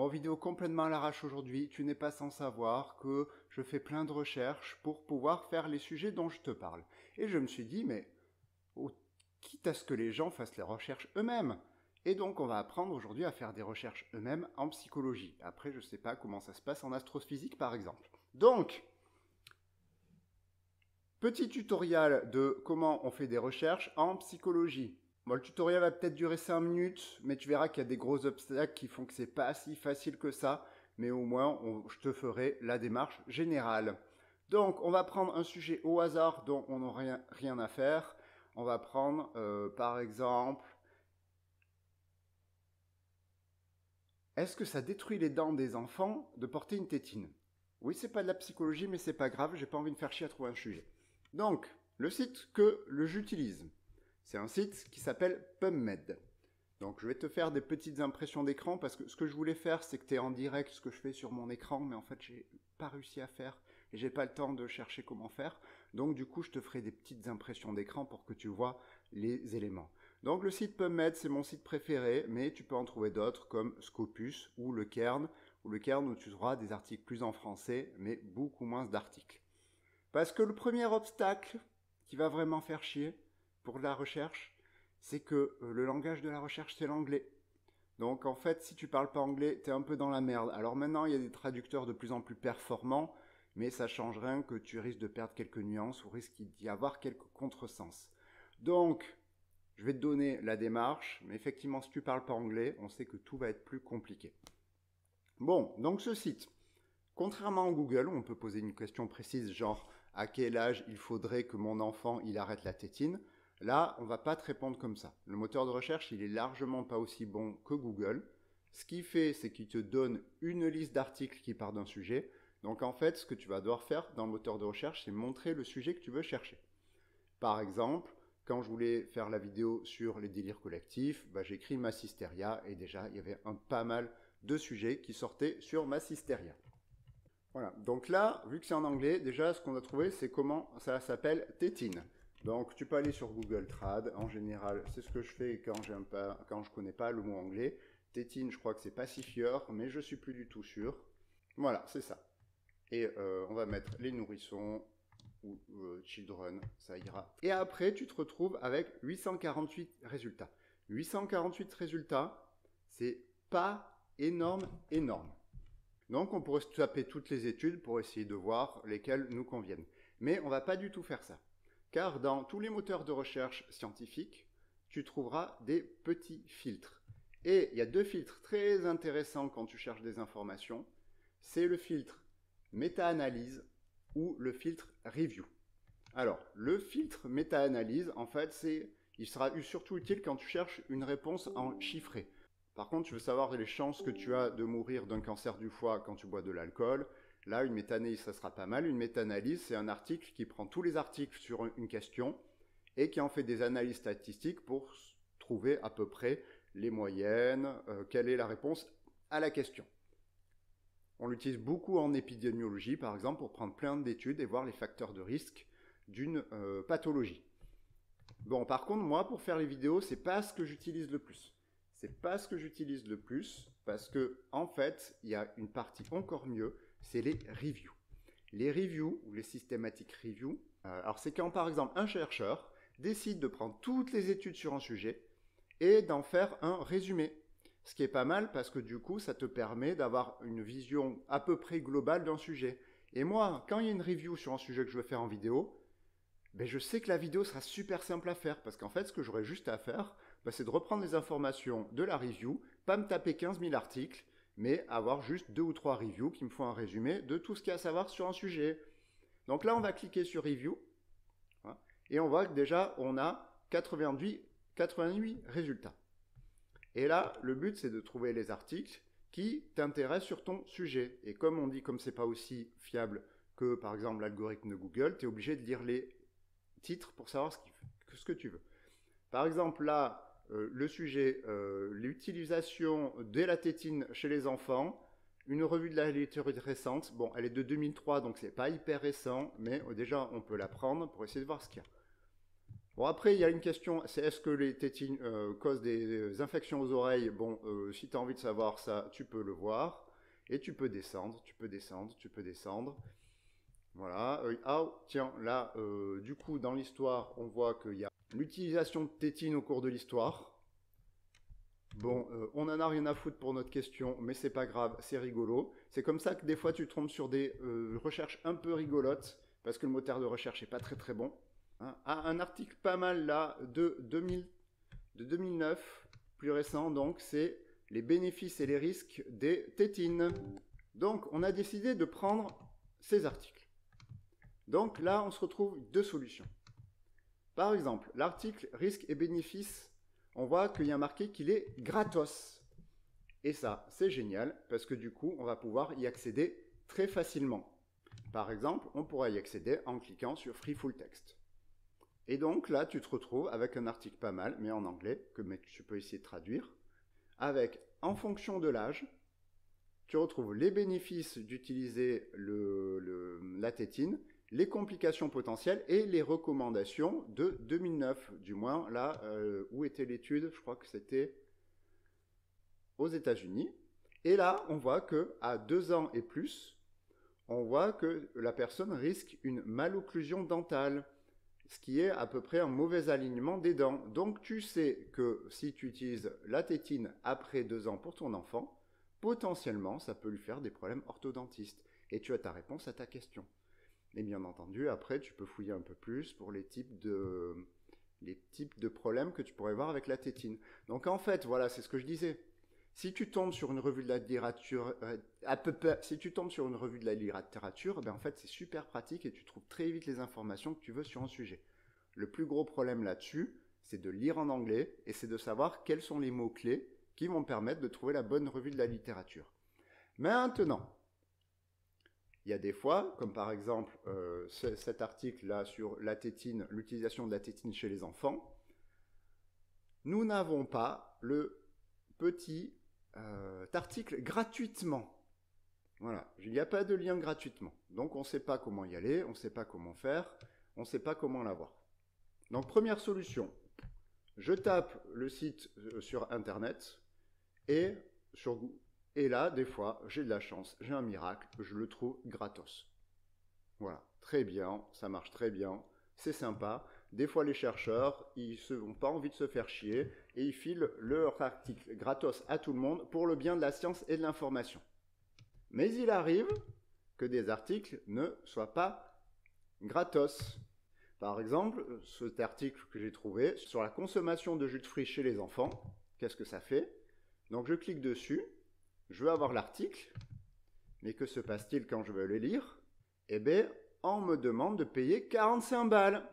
Mon vidéo complètement à l'arrache aujourd'hui, tu n'es pas sans savoir que je fais plein de recherches pour pouvoir faire les sujets dont je te parle. Et je me suis dit, mais quitte à ce que les gens fassent les recherches eux-mêmes. Et donc on va apprendre aujourd'hui à faire des recherches eux-mêmes en psychologie. Après, je ne sais pas comment ça se passe en astrophysique par exemple. Donc, petit tutoriel de comment on fait des recherches en psychologie. Bon, le tutoriel va peut-être durer 5 minutes, mais tu verras qu'il y a des gros obstacles qui font que c'est pas si facile que ça, mais au moins je te ferai la démarche générale. Donc, on va prendre un sujet au hasard dont on n'a rien à faire. On va prendre, par exemple, est-ce que ça détruit les dents des enfants de porter une tétine? Oui, c'est pas de la psychologie, mais c'est pas grave, j'ai pas envie de faire chier à trouver un sujet. Donc, le site que j'utilise, c'est un site qui s'appelle PubMed. Donc je vais te faire des petites impressions d'écran parce que ce que je voulais faire, c'est que tu es en direct ce que je fais sur mon écran, mais en fait j'ai pas réussi à faire et j'ai pas le temps de chercher comment faire. Donc du coup je te ferai des petites impressions d'écran pour que tu vois les éléments. Donc le site PubMed c'est mon site préféré, mais tu peux en trouver d'autres comme Scopus ou le Cairn où tu trouveras des articles plus en français, mais beaucoup moins d'articles. Parce que le premier obstacle qui va vraiment faire chier pour la recherche, c'est que le langage de la recherche, c'est l'anglais. Donc en fait, si tu parles pas anglais, t'es un peu dans la merde. Alors maintenant, il y a des traducteurs de plus en plus performants, mais ça change rien que tu risques de perdre quelques nuances ou risque d'y avoir quelques contresens. Donc, je vais te donner la démarche, mais effectivement, si tu parles pas anglais, on sait que tout va être plus compliqué. Bon, donc ce site, contrairement à Google, où on peut poser une question précise, genre à quel âge il faudrait que mon enfant il arrête la tétine, là, on va pas te répondre comme ça. Le moteur de recherche, il est largement pas aussi bon que Google. Ce qu'il fait, c'est qu'il te donne une liste d'articles qui part d'un sujet. Donc en fait, ce que tu vas devoir faire dans le moteur de recherche, c'est montrer le sujet que tu veux chercher. Par exemple, quand je voulais faire la vidéo sur les délires collectifs, j'ai écrit Massisteria et déjà, il y avait pas mal de sujets qui sortaient sur Massisteria. Voilà, donc là, vu que c'est en anglais, déjà ce qu'on a trouvé, c'est comment ça s'appelle tétine. Donc tu peux aller sur Google Trad, en général, c'est ce que je fais quand je connais pas le mot anglais. Tétine, je crois que c'est pacifieur, mais je suis plus du tout sûr. Voilà, c'est ça. Et on va mettre les nourrissons ou children, ça ira. Et après, tu te retrouves avec 848 résultats. 848 résultats, c'est pas énorme. Donc on pourrait se taper toutes les études pour essayer de voir lesquelles nous conviennent. Mais on va pas du tout faire ça. Car dans tous les moteurs de recherche scientifiques, tu trouveras des petits filtres. Et il y a deux filtres très intéressants quand tu cherches des informations. C'est le filtre méta-analyse ou le filtre review. Alors, le filtre méta-analyse, en fait, il sera surtout utile quand tu cherches une réponse en chiffré. Par contre, tu veux savoir les chances que tu as de mourir d'un cancer du foie quand tu bois de l'alcool. Là, une méta-analyse, ça sera pas mal. Une méta-analyse, c'est un article qui prend tous les articles sur une question et qui en fait des analyses statistiques pour trouver à peu près les moyennes, quelle est la réponse à la question. On l'utilise beaucoup en épidémiologie, par exemple, pour prendre plein d'études et voir les facteurs de risque d'une pathologie. Bon, par contre, moi, pour faire les vidéos, c'est pas ce que j'utilise le plus. C'est pas ce que j'utilise le plus parce que, en fait, il y a une partie encore mieux, c'est les reviews. Les reviews ou les systematic reviews, alors c'est quand, par exemple, un chercheur décide de prendre toutes les études sur un sujet et d'en faire un résumé. Ce qui est pas mal parce que du coup, ça te permet d'avoir une vision à peu près globale d'un sujet. Et moi, quand il y a une review sur un sujet que je veux faire en vidéo, je sais que la vidéo sera super simple à faire parce qu'en fait, ce que j'aurais juste à faire, c'est de reprendre les informations de la review, pas me taper 15 000 articles, mais avoir juste 2 ou 3 reviews qui me font un résumé de tout ce qu'il y a à savoir sur un sujet. Donc là, on va cliquer sur review et on voit que déjà, on a 88 résultats. Et là, le but, c'est de trouver les articles qui t'intéressent sur ton sujet. Et comme on dit, comme c'est pas aussi fiable que, par exemple, l'algorithme de Google, tu es obligé de lire les titres pour savoir ce que tu veux. Par exemple, là, le sujet, l'utilisation de la tétine chez les enfants, une revue de la littérature récente. Bon, elle est de 2003, donc c'est pas hyper récent, mais déjà, on peut la prendre pour essayer de voir ce qu'il y a. Bon, après, il y a une question, c'est est-ce que les tétines causent des infections aux oreilles? Bon, si tu as envie de savoir ça, tu peux le voir. Et tu peux descendre, tu peux descendre, tu peux descendre. Voilà. Ah, tiens, là, du coup, dans l'histoire, on voit qu'il y a l'utilisation de tétines au cours de l'histoire. Bon, on en a rien à foutre pour notre question, mais c'est pas grave, c'est rigolo. C'est comme ça que des fois tu tombes sur des recherches un peu rigolotes, parce que le moteur de recherche est pas très très bon. Hein. Ah, un article pas mal là de 2009, plus récent donc, c'est les bénéfices et les risques des tétines. Donc on a décidé de prendre ces articles. Donc là on se retrouve deux solutions. Par exemple, l'article risques et bénéfices, on voit qu'il y a marqué qu'il est gratos. Et ça, c'est génial, parce que du coup, on va pouvoir y accéder très facilement. Par exemple, on pourra y accéder en cliquant sur Free Full Text. Et donc là, tu te retrouves avec un article pas mal, mais en anglais, que tu peux essayer de traduire, avec, en fonction de l'âge, tu retrouves les bénéfices d'utiliser la tétine, les complications potentielles et les recommandations de 2009, du moins là où était l'étude, je crois que c'était aux États-Unis. Et là, on voit que à 2 ans et plus, on voit que la personne risque une malocclusion dentale, ce qui est à peu près un mauvais alignement des dents. Donc tu sais que si tu utilises la tétine après 2 ans pour ton enfant, potentiellement ça peut lui faire des problèmes orthodontistes. Et tu as ta réponse à ta question. Et bien entendu, après, tu peux fouiller un peu plus pour les types de problèmes que tu pourrais voir avec la tétine. Donc en fait, voilà, c'est ce que je disais. Si tu tombes sur une revue de la littérature, si tu tombes sur une revue de la littérature, ben en fait c'est super pratique et tu trouves très vite les informations que tu veux sur un sujet. Le plus gros problème là-dessus, c'est de lire en anglais et c'est de savoir quels sont les mots-clés qui vont permettre de trouver la bonne revue de la littérature. Maintenant, il y a des fois, comme par exemple cet article-là sur la tétine, l'utilisation de la tétine chez les enfants, nous n'avons pas le petit article gratuitement. Voilà, il n'y a pas de lien gratuitement. Donc on ne sait pas comment y aller, on ne sait pas comment faire, on ne sait pas comment l'avoir. Donc première solution, je tape le site sur Internet et là, des fois, j'ai de la chance, j'ai un miracle, je le trouve gratos. Voilà, très bien, ça marche très bien, c'est sympa. Des fois, les chercheurs, ils n'ont pas envie de se faire chier et ils filent leur article gratos à tout le monde pour le bien de la science et de l'information. Mais il arrive que des articles ne soient pas gratos. Par exemple, cet article que j'ai trouvé sur la consommation de jus de fruits chez les enfants, qu'est-ce que ça fait? Donc je clique dessus, je veux avoir l'article, mais que se passe-t-il quand je veux le lire? Eh bien, on me demande de payer 45 balles.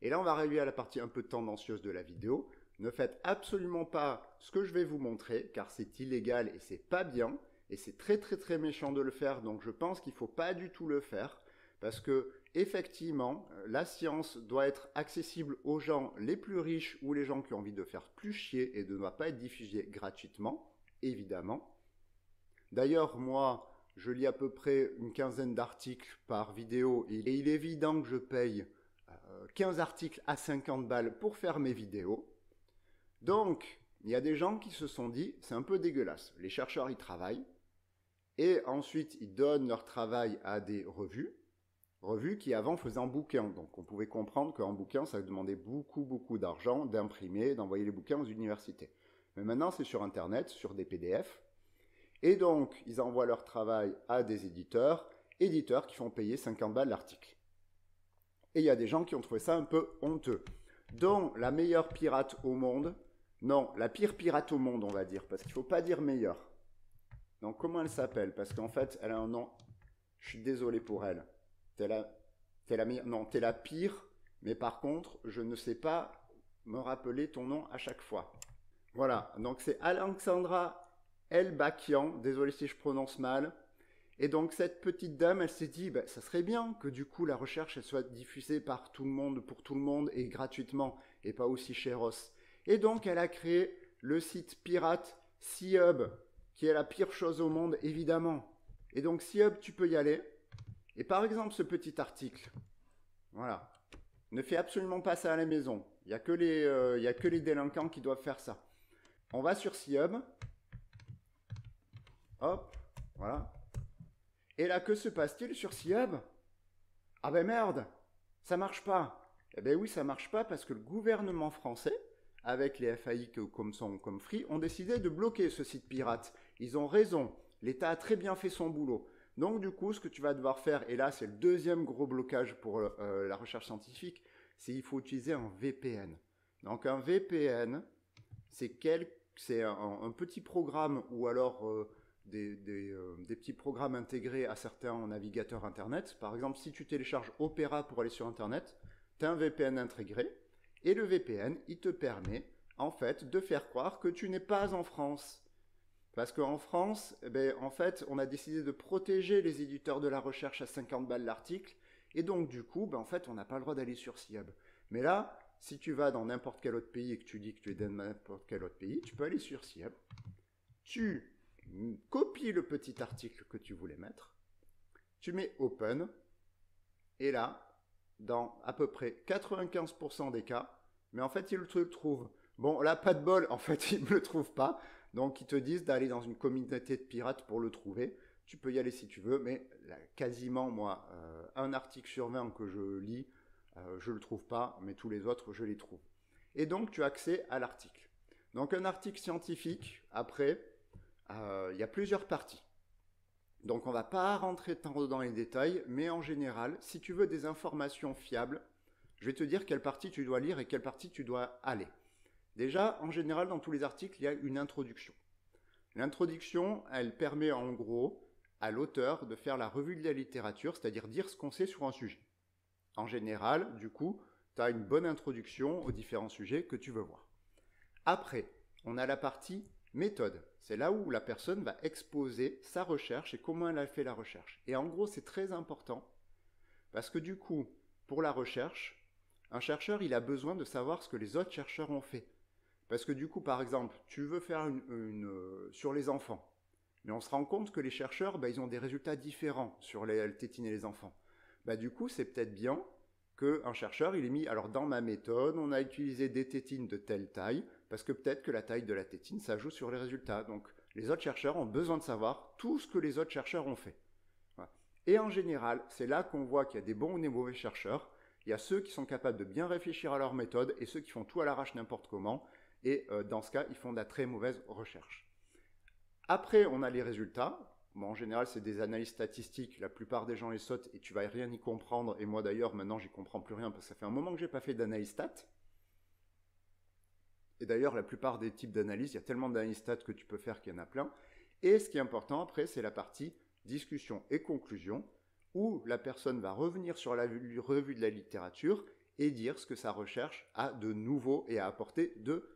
Et là, on va arriver à la partie un peu tendancieuse de la vidéo. Ne faites absolument pas ce que je vais vous montrer, car c'est illégal et c'est pas bien. Et c'est très très très méchant de le faire, donc je pense qu'il ne faut pas du tout le faire. Parce que, effectivement, la science doit être accessible aux gens les plus riches ou les gens qui ont envie de faire plus chier et ne doit pas être diffusée gratuitement, évidemment. D'ailleurs, moi, je lis à peu près une quinzaine d'articles par vidéo et il est évident que je paye 15 articles à 50 balles pour faire mes vidéos. Donc, il y a des gens qui se sont dit, c'est un peu dégueulasse. Les chercheurs, ils travaillent et ensuite, ils donnent leur travail à des revues qui avant faisaient en bouquin. Donc, on pouvait comprendre qu'en bouquin, ça demandait beaucoup d'argent d'imprimer, d'envoyer les bouquins aux universités. Mais maintenant, c'est sur Internet, sur des PDF. Et donc, ils envoient leur travail à des éditeurs qui font payer 50 balles l'article. Et il y a des gens qui ont trouvé ça un peu honteux. Dont la meilleure pirate au monde, non, la pire pirate au monde, on va dire, parce qu'il ne faut pas dire meilleure. Donc, comment elle s'appelle? Parce qu'en fait, elle a un nom, je suis désolé pour elle. T'es la meilleure, non, t'es la pire, mais par contre, je ne sais pas me rappeler ton nom à chaque fois. Voilà, donc c'est Alexandra Elbakian, désolé si je prononce mal. Et donc cette petite dame, elle s'est dit, bah, ça serait bien que du coup la recherche elle soit diffusée par tout le monde, pour tout le monde et gratuitement, et pas aussi chéros. Et donc elle a créé le site pirate C-Hub, qui est la pire chose au monde évidemment. Et donc C-Hub, tu peux y aller. Et par exemple ce petit article, voilà, Ne fais absolument pas ça à la maison. Il n'y a que les délinquants qui doivent faire ça. On va sur C-Hub. Hop, voilà. Et là, que se passe-t-il sur C-Hub? Ah ben merde, ça marche pas. Eh ben oui, ça marche pas parce que le gouvernement français, avec les FAI comme Free, ont décidé de bloquer ce site pirate. Ils ont raison. L'État a très bien fait son boulot. Donc du coup, ce que tu vas devoir faire, et là c'est le deuxième gros blocage pour la recherche scientifique, c'est qu'il faut utiliser un VPN. Donc un VPN, c'est un petit programme ou alors des petits programmes intégrés à certains navigateurs Internet. Par exemple, si tu télécharges Opera pour aller sur Internet, tu as un VPN intégré, et le VPN, il te permet en fait de faire croire que tu n'es pas en France. Parce qu'en France, eh ben, en fait, on a décidé de protéger les éditeurs de la recherche à 50 balles l'article, et donc du coup, ben, en fait, on n'a pas le droit d'aller sur C-Hub. Mais là, si tu vas dans n'importe quel autre pays et que tu dis que tu es dans n'importe quel autre pays, tu peux aller sur C-Hub, tu copies le petit article que tu voulais mettre, tu mets Open, et là, dans à peu près 95% des cas, mais en fait, il te le trouve. Bon, là, pas de bol, en fait, il ne me le trouve pas. Donc, ils te disent d'aller dans une communauté de pirates pour le trouver. Tu peux y aller si tu veux, mais là, quasiment, moi, un article sur 20 que je lis, je ne le trouve pas, mais tous les autres, je les trouve. Et donc, tu as accès à l'article. Donc, un article scientifique, après, il y a plusieurs parties. Donc, on ne va pas rentrer tant dans les détails, mais en général, si tu veux des informations fiables, je vais te dire quelle partie tu dois lire et quelle partie tu dois aller. Déjà, en général, dans tous les articles, il y a une introduction. L'introduction, elle permet en gros à l'auteur de faire la revue de la littérature, c'est-à-dire dire ce qu'on sait sur un sujet. En général, du coup, tu as une bonne introduction aux différents sujets que tu veux voir. Après, on a la partie méthode. C'est là où la personne va exposer sa recherche et comment elle a fait la recherche. Et en gros, c'est très important parce que du coup, pour la recherche, un chercheur, il a besoin de savoir ce que les autres chercheurs ont fait. Parce que du coup, par exemple, tu veux faire sur les enfants, mais on se rend compte que les chercheurs, ils ont des résultats différents sur les tétines et les enfants. Du coup, c'est peut-être bien qu'un chercheur, il ait mis, alors dans ma méthode, on a utilisé des tétines de telle taille, parce que peut-être que la taille de la tétine, ça joue sur les résultats. Donc, les autres chercheurs ont besoin de savoir tout ce que les autres chercheurs ont fait. Voilà. Et en général, c'est là qu'on voit qu'il y a des bons ou des mauvais chercheurs. Il y a ceux qui sont capables de bien réfléchir à leur méthode et ceux qui font tout à l'arrache n'importe comment. Et dans ce cas, ils font de la très mauvaise recherche. Après, on a les résultats. Bon, en général, c'est des analyses statistiques. La plupart des gens les sautent et tu vas rien y comprendre. Et moi, d'ailleurs, maintenant, j'y comprends plus rien parce que ça fait un moment que j'ai pas fait d'analyse stat. Et d'ailleurs, la plupart des types d'analyse, il y a tellement d'analyses stat que tu peux faire qu'il y en a plein. Et ce qui est important après, c'est la partie discussion et conclusion, où la personne va revenir sur la revue de la littérature et dire ce que sa recherche a de nouveau et à apporter de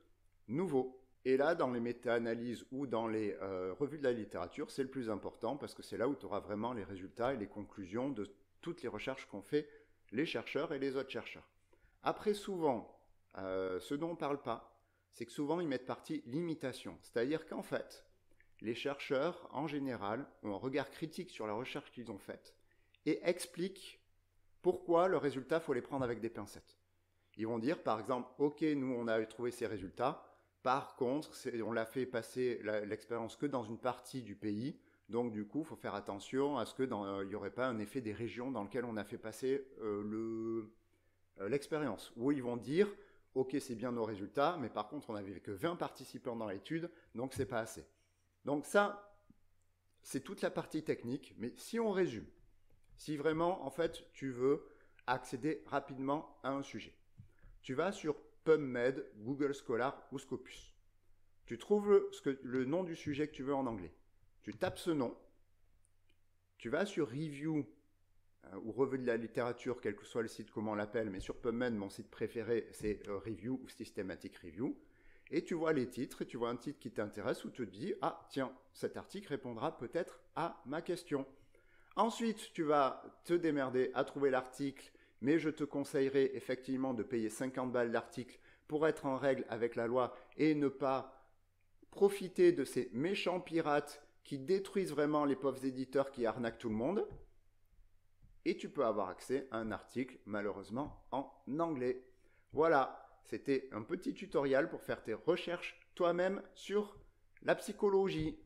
nouveau. Et là, dans les méta-analyses ou dans les revues de la littérature, c'est le plus important parce que c'est là où tu auras vraiment les résultats et les conclusions de toutes les recherches qu'ont fait les chercheurs et les autres chercheurs. Après, souvent, ce dont on ne parle pas, c'est que souvent, ils mettent partie l'imitation. C'est-à-dire qu'en fait, les chercheurs, en général, ont un regard critique sur la recherche qu'ils ont faite et expliquent pourquoi leurs résultats, il faut les prendre avec des pincettes. Ils vont dire, par exemple, ok, nous, on a trouvé ces résultats. Par contre, on l'a fait passer l'expérience que dans une partie du pays. Donc, du coup, il faut faire attention à ce qu'il n'y aurait pas un effet des régions dans lesquelles on a fait passer l'expérience. Où ils vont dire, ok, c'est bien nos résultats, mais par contre, on n'avait que 20 participants dans l'étude, donc c'est pas assez. Donc ça, c'est toute la partie technique. Mais si on résume, si vraiment, en fait, tu veux accéder rapidement à un sujet, tu vas sur PubMed, Google Scholar ou Scopus. Tu trouves le nom du sujet que tu veux en anglais. Tu tapes ce nom. Tu vas sur Review ou Revue de la littérature, quel que soit le site, comment on l'appelle, mais sur PubMed, mon site préféré, c'est Review ou Systematic Review. Et tu vois les titres, et tu vois un titre qui t'intéresse ou te dit, ah tiens, cet article répondra peut-être à ma question. Ensuite, tu vas te démerder à trouver l'article, mais je te conseillerais effectivement de payer 50 balles l'article pour être en règle avec la loi et ne pas profiter de ces méchants pirates qui détruisent vraiment les pauvres éditeurs qui arnaquent tout le monde. et tu peux avoir accès à un article, malheureusement, en anglais. Voilà, c'était un petit tutoriel pour faire tes recherches toi-même sur la psychologie.